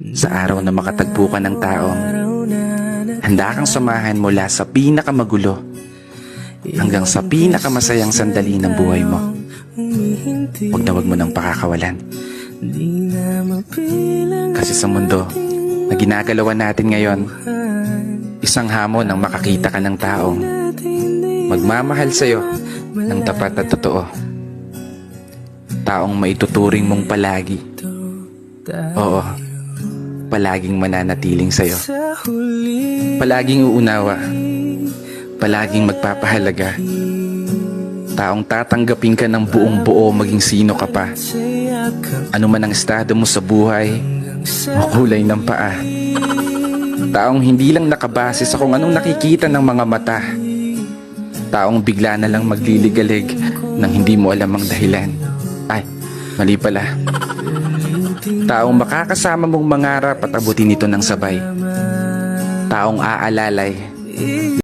Sa araw na makatagpo ka ng taong handa kang samahan mula sa pinakamagulo hanggang sa pinakamasayang sandali ng buhay mo. Huwag mo nang pakakawalan. Kasi sa mundo na ginagalawan natin ngayon, isang hamon ang makakita ka ng taong magmamahal sa'yo ng tapat at totoo. Taong maituturing mong palagi. Oo, palaging mananatiling sa'yo. Palaging uunawa. Palaging magpapahalaga. Taong tatanggapin ka ng buong buo maging sino ka pa. Ano man ang estado mo sa buhay o kulay ng paa. Taong hindi lang nakabase sa kung anong nakikita ng mga mata. Taong bigla na lang magliligalig nang hindi mo alam ang dahilan. Ay, mali pala. Taong makakasama mong mangarap at abutin ito ng sabay. Taong aalalay